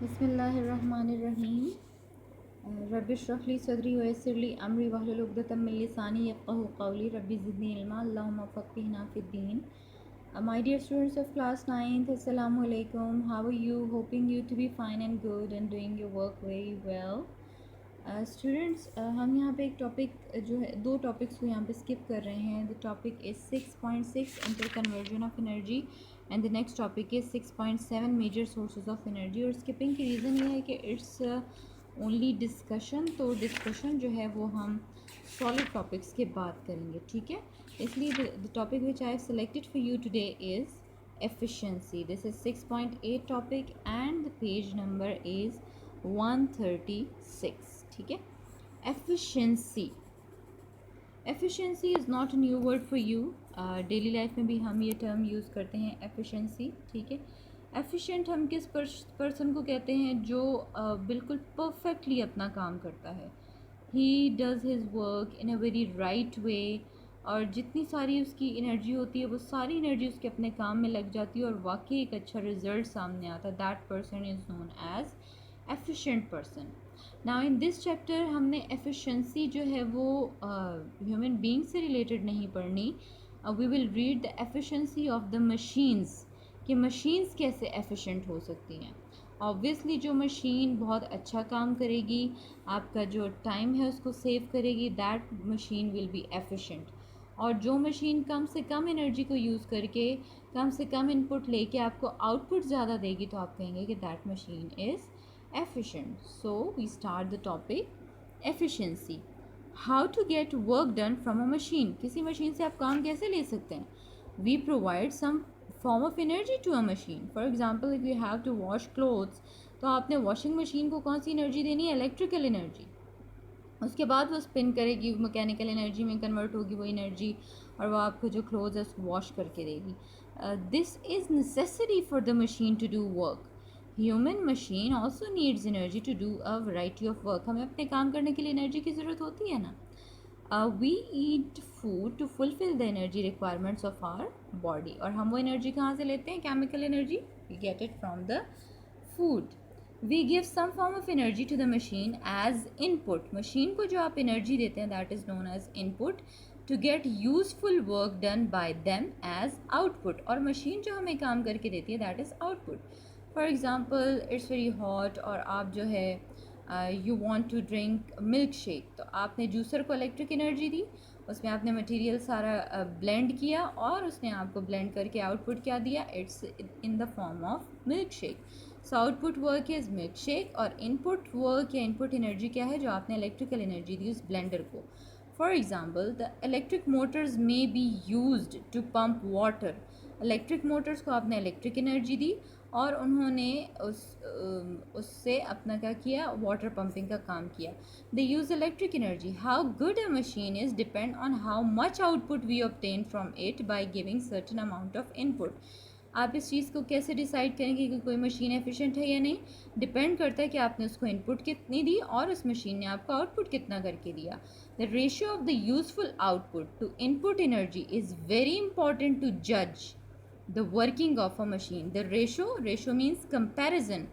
बिस्मिल्लाहिर्रहमानिर्रहीम। रब्बिश्रह ली सदरी वयस्सिर ली अमरी वहलुल उक़दतम मिन लिसानी यफ़क़हू क़ौली रब्बि ज़िदनी इल्मा अल्लाहुम्मा फ़क़्हिना फ़िद्दीन। My dear students of class 9th, Assalamu alaikum. How are you? Hoping you to be fine and good and doing your work very well. Students हम यहाँ पे एक topic जो है, दो टॉपिक्स को यहाँ पे स्किप कर रहे हैं. The topic is 6.6 interconversion of energy and the next topic is 6.7 major sources of energy. और स्किपिंग की रीज़न ये है कि इट्स ओनली डिस्कशन, तो डिस्कशन जो है वो हम सॉलिड टॉपिक्स के बाद करेंगे, ठीक है. इसलिए the topic which I have selected for you today is efficiency. This is 6.8 topic and the page number is 136. ठीक है. Efficiency. Efficiency is not a new word for you. Daily life में भी हम ये टर्म यूज़ करते हैं efficiency. ठीक है. एफिशिएंट हम किस पर्सन को कहते हैं जो बिल्कुल परफेक्टली अपना काम करता है. He does his work in a very right way, और जितनी सारी उसकी एनर्जी होती है वो सारी एनर्जी उसके अपने काम में लग जाती है और वाकई एक अच्छा रिजल्ट सामने आता है. That person is known as efficient person. Now in this chapter हमने एफिशिएंसी जो है वो ह्यूमन बीइंग से रिलेटेड नहीं पढ़नी. We will read the efficiency of the machines, कि मशीन्स कैसे एफिशिएंट हो सकती हैं. ऑब्वियसली जो मशीन बहुत अच्छा काम करेगी, आपका जो टाइम है उसको सेव करेगी, that machine will be efficient. और जो मशीन कम से कम एनर्जी को यूज़ करके कम से कम इनपुट लेके आपको आउटपुट ज़्यादा देगी, तो आप कहेंगे कि that machine is efficient. So we start the topic efficiency. How to get work done from a machine. किसी मशीन से आप काम कैसे ले सकते हैं. We provide some form of energy to a machine. For example if you have to wash clothes, तो आपने वॉशिंग मशीन को कौन सी एनर्जी देनी है. Electrical energy. उसके बाद वो स्पिन करेगी, मैकेनिकल एनर्जी में कन्वर्ट होगी वो एनर्जी, और वो आपको जो क्लोथ्स है उसको वॉश करके देगी. This is necessary for the machine to do work. Human machine also needs energy to do a variety of work. हमें अपने काम करने के लिए एनर्जी की ज़रूरत होती है ना. We eat food to fulfil the energy requirements of our body. और हम वो एनर्जी कहाँ से लेते हैं. Chemical energy. We get it from the food. We give some form of energy to the machine as input. Machine को जो आप एनर्जी देते हैं that is known as input. To get useful work done by them as output. और मशीन जो हमें काम करके देती है that is output. For example it's very hot और आप जो है you want to drink milk shake, तो आपने जूसर को इलेक्ट्रिक एनर्जी दी, उसमें आपने मटेरियल सारा ब्लेंड किया और उसने आपको ब्लेंड करके आउटपुट क्या दिया. It's in the form of milk shake. So output work is milk shake, और इनपुट वर्क या इनपुट एनर्जी क्या है, जो आपने इलेक्ट्रिकल एनर्जी दी उस ब्लेंडर को. For example the electric motors may be used to pump water. Electric motors को आपने इलेक्ट्रिक एनर्जी दी और उन्होंने उससे अपना क्या किया, वाटर पंपिंग का काम किया. They use electric energy. How good a machine is depend on how much output we obtain from it by giving certain amount of input. आप इस चीज़ को कैसे डिसाइड करेंगे कि कोई मशीन एफिशिएंट है या नहीं. डिपेंड करता है कि आपने उसको इनपुट कितनी दी और उस मशीन ने आपको आउटपुट कितना करके दिया. The ratio of the useful output to input energy is very important to जज the working of a machine. The ratio means comparison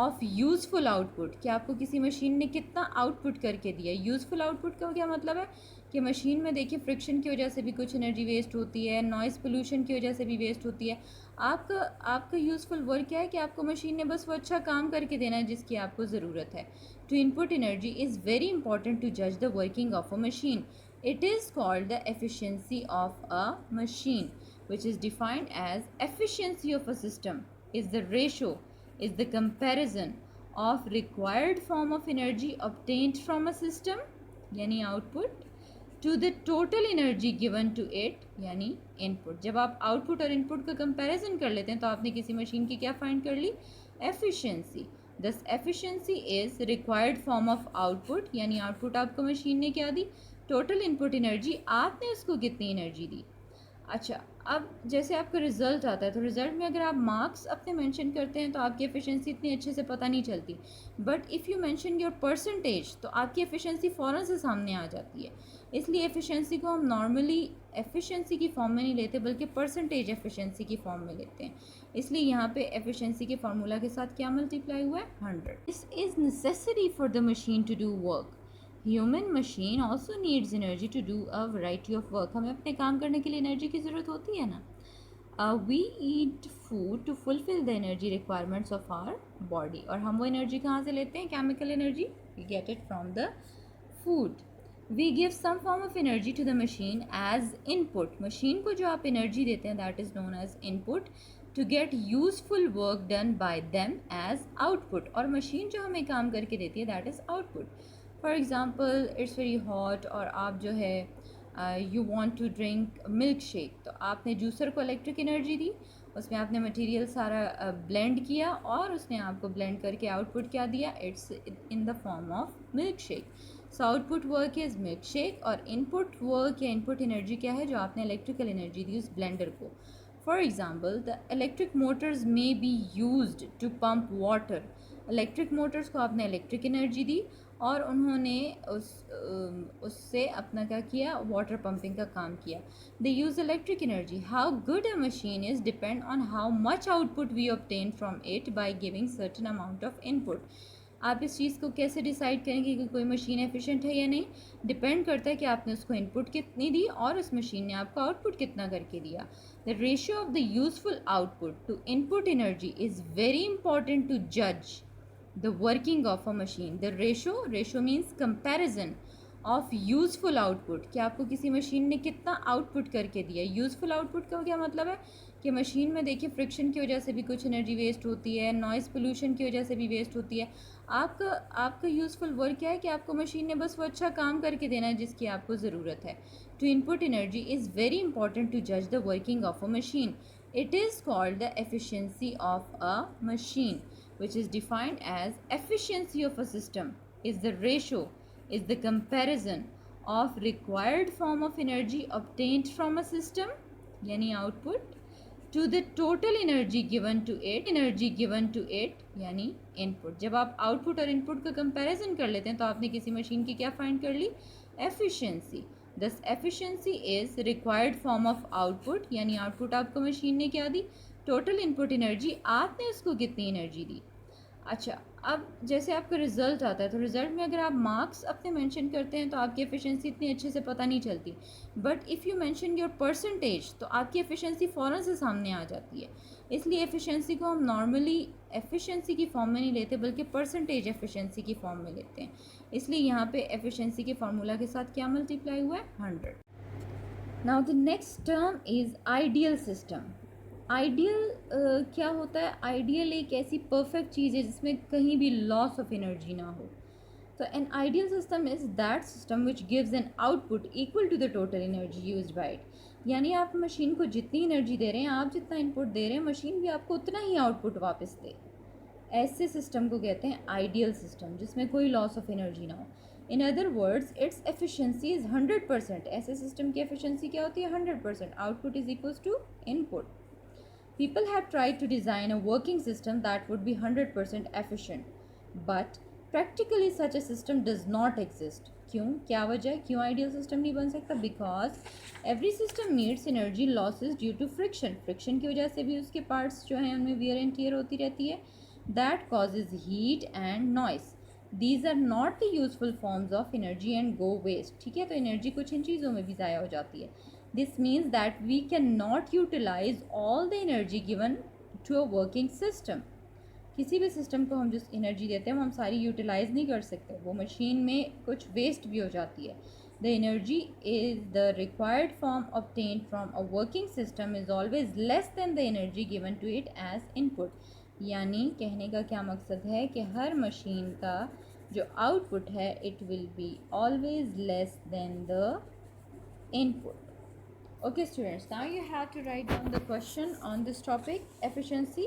of useful output, कि आपको किसी मशीन ने कितना आउटपुट करके दिया. यूज़फुल आउटपुट का क्या मतलब है कि मशीन में देखिए फ्रिक्शन की वजह से भी कुछ एनर्जी वेस्ट होती है, नॉइज़ पोल्यूशन की वजह से भी वेस्ट होती है. आपका यूज़फुल वर्क क्या है कि आपको मशीन ने बस वो अच्छा काम करके देना है जिसकी आपको ज़रूरत है. To input energy is very important to जज the working of a machine. It is called the efficiency of a machine, which is defined as efficiency of a system is the ratio, is the comparison of required form of energy obtained from a system यानी output to the total energy given to it यानी input. जब आप output और input का comparison कर लेते हैं तो आपने किसी मशीन की क्या find कर ली, efficiency. Thus efficiency is required form of output यानी output आपको मशीन ने क्या दी, टोटल इनपुट एनर्जी, आपने उसको कितनी एनर्जी दी. अच्छा, अब जैसे आपका रिज़ल्ट आता है तो रिज़ल्ट में अगर आप मार्क्स अपने मेंशन करते हैं तो आपकी एफिशिएंसी इतनी अच्छे से पता नहीं चलती, but if you mention your percentage तो आपकी एफिशिएंसी फ़ौरन से सामने आ जाती है। इसलिए एफिशिएंसी को हम नॉर्मली एफिशिएंसी की फॉर्म में नहीं लेते बल्कि परसेंटेज एफिशिएंसी की फॉर्म में लेते हैं। इसलिए यहाँ पे एफिशिएंसी के फार्मूला के साथ क्या मल्टीप्लाई हुआ है, 100। This is necessary for the machine to do work. Human machine also needs energy to do a variety of work. हमें अपने काम करने के लिए एनर्जी की ज़रूरत होती है ना। We eat food to fulfil the energy requirements of our body. और हम वो एनर्जी कहाँ से लेते हैं, chemical energy, we get it from the food. We give some form of energy to the machine as input. Machine को जो आप एनर्जी देते हैं that is known as input to get useful work done by them as output. और मशीन जो हमें काम करके देती है that is output. For example it's very hot और आप जो है you want to drink milk shake, तो आपने जूसर को इलेक्ट्रिक एनर्जी दी, उसमें आपने मटेरियल सारा ब्लेंड किया और उसने आपको ब्लेंड करके आउटपुट क्या दिया, it's in the form of milk shake. So output work is milk shake और इनपुट वर्क या इनपुट एनर्जी क्या है, जो आपने इलेक्ट्रिकल एनर्जी दी उस ब्लेंडर को। For example the electric motors may be used to pump water. Electric motors को आपने इलेक्ट्रिक एनर्जी दी और उन्होंने उससे अपना क्या किया, वाटर पंपिंग का काम किया। They use electric energy. How good a machine is depend on how much output we obtain from it by giving certain amount of input. आप इस चीज़ को कैसे डिसाइड करेंगे कि कोई मशीन एफिशिएंट है या नहीं, डिपेंड करता है कि आपने उसको इनपुट कितनी दी और उस मशीन ने आपको आउटपुट कितना करके दिया। The ratio of the useful output to input energy is very important to जज the working of a machine. The ratio means comparison of useful output, कि आपको किसी मशीन ने कितना आउटपुट करके दिया। यूज़फुल आउटपुट का क्या मतलब है कि मशीन में देखिए फ्रिक्शन की वजह से भी कुछ एनर्जी वेस्ट होती है, नॉइज़ पोल्यूशन की वजह से भी वेस्ट होती है। आपका यूज़फुल वर्क क्या है कि आपको मशीन ने बस वो अच्छा काम करके देना है जिसकी आपको ज़रूरत है। To input energy is very important to जज the working of a machine. It is called the efficiency of a machine, which is defined as efficiency of a system is the ratio, is the comparison of required form of energy obtained from a system yani output to the total energy given to it yani input। जब आप output और input का comparison कर लेते हैं तो आपने किसी मशीन की क्या find कर ली, efficiency। Thus efficiency is required form of output यानी output आपको मशीन ने क्या दी, टोटल इनपुट एनर्जी, आपने उसको कितनी एनर्जी दी। अच्छा, अब जैसे आपका रिज़ल्ट आता है तो रिज़ल्ट में अगर आप मार्क्स अपने मेंशन करते हैं तो आपकी एफिशिएंसी इतनी अच्छे से पता नहीं चलती, but if you mention your percentage तो आपकी एफिशिएंसी फ़ौरन से सामने आ जाती है। इसलिए एफिशिएंसी को हम नॉर्मली एफिशिएंसी की फॉर्म में नहीं लेते बल्कि परसेंटेज एफिशिएंसी की फॉर्म में लेते हैं। इसलिए यहाँ पे एफिशिएंसी के फार्मूला के साथ क्या मल्टीप्लाई हुआ है, 100। Now the next term is ideal system. Ideal क्या होता है, आइडियल एक ऐसी परफेक्ट चीज़ है जिसमें कहीं भी लॉस ऑफ एनर्जी ना हो। तो an ideal system is that system which gives an output equal to the total energy used by it. यानी आप मशीन को जितनी एनर्जी दे रहे हैं, आप जितना इनपुट दे रहे हैं, मशीन भी आपको उतना ही आउटपुट वापस दे। ऐसे सिस्टम को कहते हैं आइडियल सिस्टम जिसमें कोई लॉस ऑफ एनर्जी ना हो। In other words its efficiency is 100%। ऐसे सिस्टम की एफिशिएंसी क्या होती है, 100%। Output is equals to input. People have tried to design a working system that would be 100% efficient, but practically such a system does not exist. क्यों, क्या वजह है, क्यों आइडियल सिस्टम नहीं बन सकता? Because every system needs energy losses due to friction. Friction की वजह से भी उसके पार्ट्स जो हैं उनमें वियर एंड टियर होती रहती है। That causes heat and noise. These are not the useful forms of energy and go waste. ठीक है, तो एनर्जी कुछ इन चीज़ों में भी ज़ाया हो जाती है। This means that we cannot utilize all the energy given to a working system. किसी भी सिस्टम को हम जिस एनर्जी देते हैं वो हम सारी यूटिलाइज नहीं कर सकते, वो मशीन में कुछ वेस्ट भी हो जाती है। The energy is the required form obtained from a working system is always less than the energy given to it as input. यानी कहने का क्या मकसद है कि हर मशीन का जो आउटपुट है it will be always less than the input. Okay students, now you have to write down the question on this topic efficiency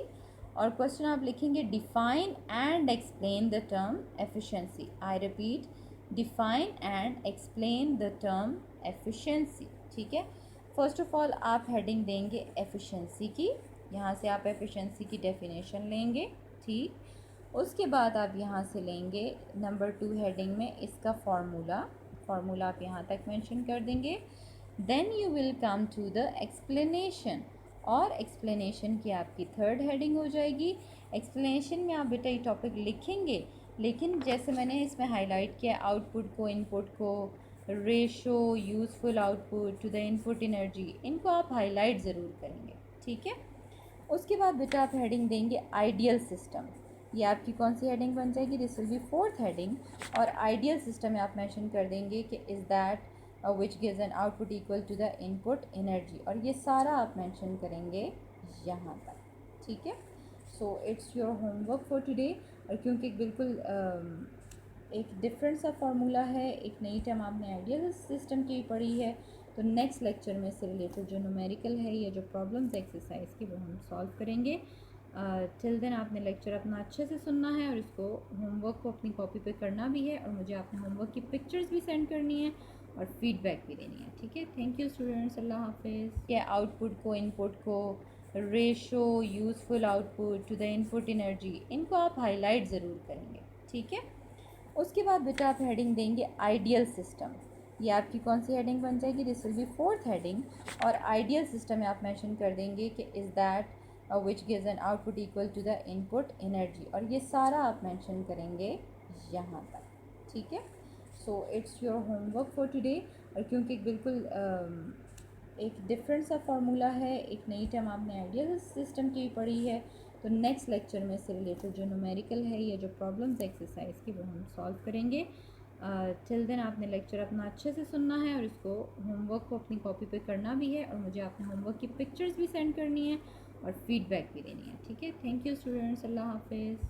और क्वेश्चन आप लिखेंगे define and explain the term efficiency। I repeat, define and explain the term efficiency। ठीक है, first of all आप heading देंगे efficiency की, यहाँ से आप एफिशिएंसी की डेफिनेशन लेंगे, ठीक। उसके बाद आप यहाँ से लेंगे नंबर 2 हेडिंग में इसका फार्मूला आप यहाँ तक मेंशन कर देंगे। Then you will come to the explanation, और एक्सप्लेनेशन की आपकी थर्ड हेडिंग हो जाएगी। एक्सप्लेनेशन में आप बेटा ये टॉपिक लिखेंगे, लेकिन जैसे मैंने इसमें हाईलाइट किया आउटपुट को, इनपुट को, ratio, useful output to the input energy, इनको आप हाईलाइट ज़रूर करेंगे, ठीक है। उसके बाद बेटा आप हेडिंग देंगे आइडियल सिस्टम। ये आपकी कौन सी हेडिंग बन जाएगी? This will be fourth heading. और आइडियल सिस्टम में आप मेंशन कर देंगे कि is that which gives an output equal to the input energy, और ये सारा आप मेंशन करेंगे यहाँ तक, ठीक है। So it's your homework for today. और क्योंकि बिल्कुल एक डिफरेंट सा फार्मूला है, एक नई टर्म आपने आइडियल सिस्टम की पढ़ी है, तो नेक्स्ट लेक्चर में इससे रिलेटेड जो न्यूमेरिकल है या जो प्रॉब्लम्स एक्सरसाइज की वो हम सॉल्व करेंगे। टिल देन आपने लेक्चर अपना अच्छे से सुनना है और इसको होमवर्क को अपनी कॉपी पे करना भी है, और मुझे आपने होमवर्क की पिक्चर्स भी सेंड करनी है और फीडबैक भी देनी है, ठीक है। थैंक यू स्टूडेंट्स, अल्लाह हाफिज़। क्या आउटपुट को, इनपुट को, ratio, useful output to the input energy, इनको आप हाईलाइट ज़रूर करेंगे, ठीक है। उसके बाद बेटा आप हेडिंग देंगे आइडियल सिस्टम। ये आपकी कौन सी हेडिंग बन जाएगी? This will be fourth heading. और आइडियल सिस्टम में आप मेंशन कर देंगे कि is that which gives an output equal to the input energy, और ये सारा आप मेंशन करेंगे यहाँ तक, ठीक है। So it's your homework for today. और क्योंकि बिल्कुल एक डिफरेंट सा फार्मूला है, एक नई टर्म आपने आइडियल सिस्टम की पढ़ी है, तो नेक्स्ट लेक्चर में इससे रिलेटेड जो न्यूमेरिकल है या जो प्रॉब्लम्स एक्सरसाइज की वो हम सॉल्व करेंगे। टिल देन आपने लेक्चर अपना अच्छे से सुनना है और इसको होमवर्क को अपनी कॉपी पे करना भी है, और मुझे आपने होमवर्क की पिक्चर्स भी सेंड करनी है और फीडबैक भी देनी है, ठीक है। थैंक यू स्टूडेंट्स, अल्लाह हाफिज़।